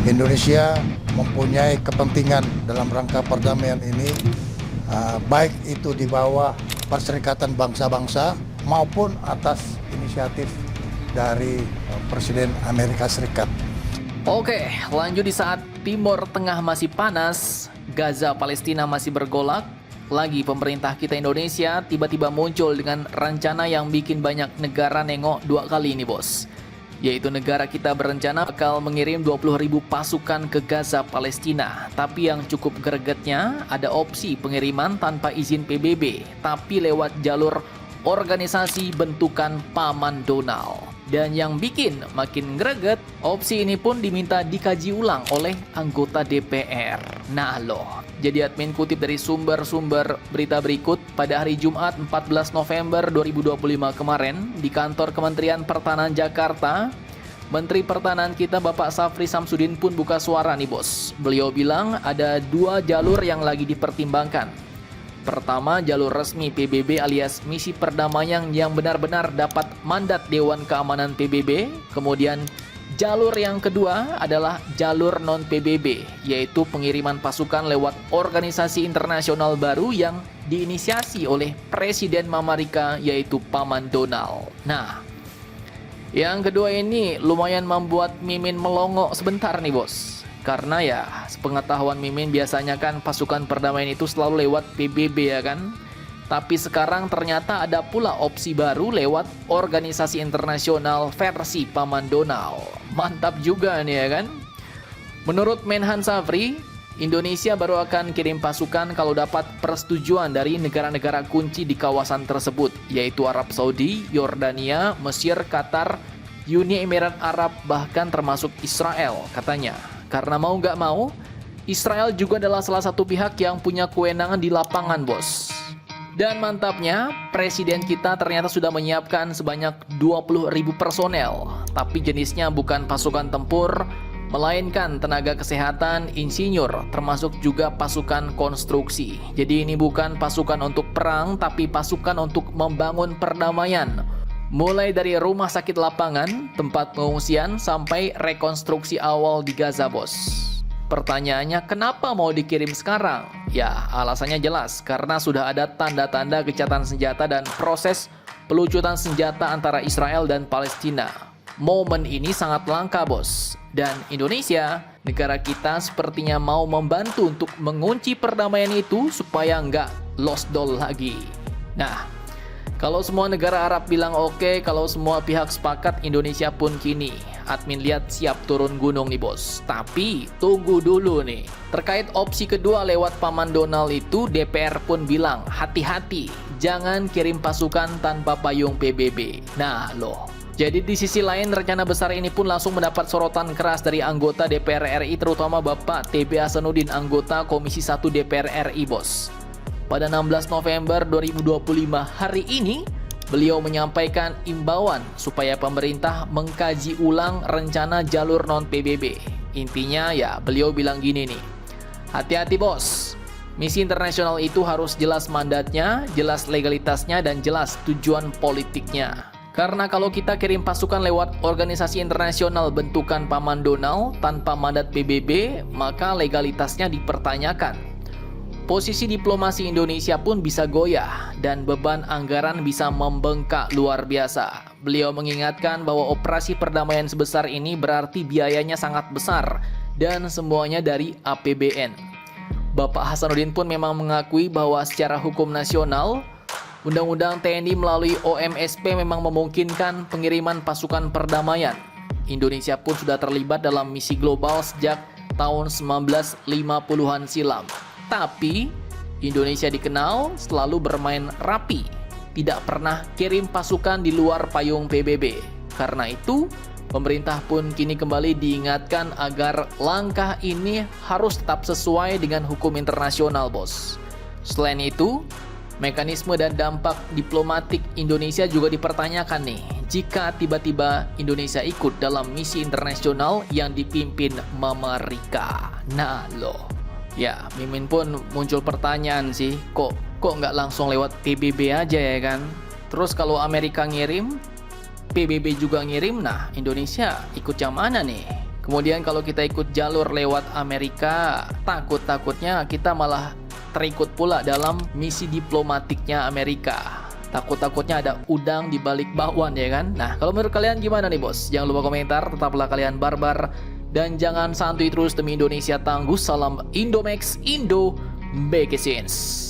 Indonesia mempunyai kepentingan dalam rangka perdamaian ini, baik itu di bawah Perserikatan Bangsa-Bangsa maupun atas inisiatif dari Presiden Amerika Serikat. Oke, lanjut di saat Timur Tengah masih panas, Gaza Palestina masih bergolak, lagi pemerintah kita Indonesia tiba-tiba muncul dengan rencana yang bikin banyak negara nengok dua kali ini bos. Yaitu negara kita berencana bakal mengirim 20.000 pasukan ke Gaza Palestina. Tapi yang cukup gregetnya ada opsi pengiriman tanpa izin PBB, tapi lewat jalur organisasi bentukan Paman Donald. Dan yang bikin makin greget, opsi ini pun diminta dikaji ulang oleh anggota DPR. Nah loh, jadi admin kutip dari sumber-sumber berita berikut, pada hari Jumat 14 November 2025 kemarin, di kantor Kementerian Pertahanan Jakarta, Menteri Pertahanan kita Bapak Safri Samsudin pun buka suara nih bos. Beliau bilang ada dua jalur yang lagi dipertimbangkan. Pertama, jalur resmi PBB alias misi perdamaian yang benar-benar dapat mandat Dewan Keamanan PBB. Kemudian jalur yang kedua adalah jalur non-PBB, yaitu pengiriman pasukan lewat organisasi internasional baru yang diinisiasi oleh Presiden Amerika, yaitu Paman Donald. Nah, yang kedua ini lumayan membuat Mimin melongo sebentar nih bos. Karena ya, sepengetahuan Mimin biasanya kan pasukan perdamaian itu selalu lewat PBB ya kan. Tapi sekarang ternyata ada pula opsi baru lewat organisasi internasional versi Paman Donald. Mantap juga nih ya kan. Menurut Menhan Safri, Indonesia baru akan kirim pasukan kalau dapat persetujuan dari negara-negara kunci di kawasan tersebut, yaitu Arab Saudi, Yordania, Mesir, Qatar, Uni Emirat Arab, bahkan termasuk Israel katanya. Karena mau nggak mau, Israel juga adalah salah satu pihak yang punya kewenangan di lapangan, bos. Dan mantapnya, Presiden kita ternyata sudah menyiapkan sebanyak 20.000 personel. Tapi jenisnya bukan pasukan tempur, melainkan tenaga kesehatan, insinyur, termasuk juga pasukan konstruksi. Jadi ini bukan pasukan untuk perang, tapi pasukan untuk membangun perdamaian. Mulai dari rumah sakit lapangan, tempat pengungsian, sampai rekonstruksi awal di Gaza, bos. Pertanyaannya, kenapa mau dikirim sekarang? Ya, alasannya jelas, karena sudah ada tanda-tanda gencatan senjata dan proses pelucutan senjata antara Israel dan Palestina. Momen ini sangat langka, bos. Dan Indonesia, negara kita sepertinya mau membantu untuk mengunci perdamaian itu supaya nggak lost doll lagi. Nah, kalau semua negara Arab bilang oke, kalau semua pihak sepakat, Indonesia pun kini admin lihat siap turun gunung nih bos. Tapi tunggu dulu nih. Terkait opsi kedua lewat Paman Donald itu, DPR pun bilang hati-hati, jangan kirim pasukan tanpa payung PBB. Nah loh. Jadi di sisi lain, rencana besar ini pun langsung mendapat sorotan keras dari anggota DPR RI, terutama Bapak TB Hasanuddin, anggota Komisi 1 DPR RI bos. Pada 16 November 2025 hari ini, beliau menyampaikan imbauan supaya pemerintah mengkaji ulang rencana jalur non-PBB. Intinya ya, beliau bilang gini nih, hati-hati bos, misi internasional itu harus jelas mandatnya, jelas legalitasnya, dan jelas tujuan politiknya. Karena kalau kita kirim pasukan lewat organisasi internasional bentukan Paman Donald tanpa mandat PBB, maka legalitasnya dipertanyakan. Posisi diplomasi Indonesia pun bisa goyah dan beban anggaran bisa membengkak luar biasa. Beliau mengingatkan bahwa operasi perdamaian sebesar ini berarti biayanya sangat besar dan semuanya dari APBN. Bapak Hasanuddin pun memang mengakui bahwa secara hukum nasional, Undang-Undang TNI melalui OMSP memang memungkinkan pengiriman pasukan perdamaian. Indonesia pun sudah terlibat dalam misi global sejak tahun 1950-an silam. Tapi Indonesia dikenal selalu bermain rapi, tidak pernah kirim pasukan di luar payung PBB. Karena itu, pemerintah pun kini kembali diingatkan agar langkah ini harus tetap sesuai dengan hukum internasional, bos. Selain itu, mekanisme dan dampak diplomatik Indonesia juga dipertanyakan nih, jika tiba-tiba Indonesia ikut dalam misi internasional yang dipimpin Amerika. Nah loh. Ya, Mimin pun muncul pertanyaan sih, kok nggak langsung lewat PBB aja ya kan? Terus kalau Amerika ngirim, PBB juga ngirim, nah Indonesia ikut yang mana nih? Kemudian kalau kita ikut jalur lewat Amerika, takut-takutnya kita malah terikut pula dalam misi diplomatiknya Amerika. Takut-takutnya ada udang di balik bakwan, ya kan? Nah, kalau menurut kalian gimana nih bos? Jangan lupa komentar, tetaplah kalian barbar. Dan jangan santuy terus demi Indonesia tangguh. Salam Indomax, Indo Magazines.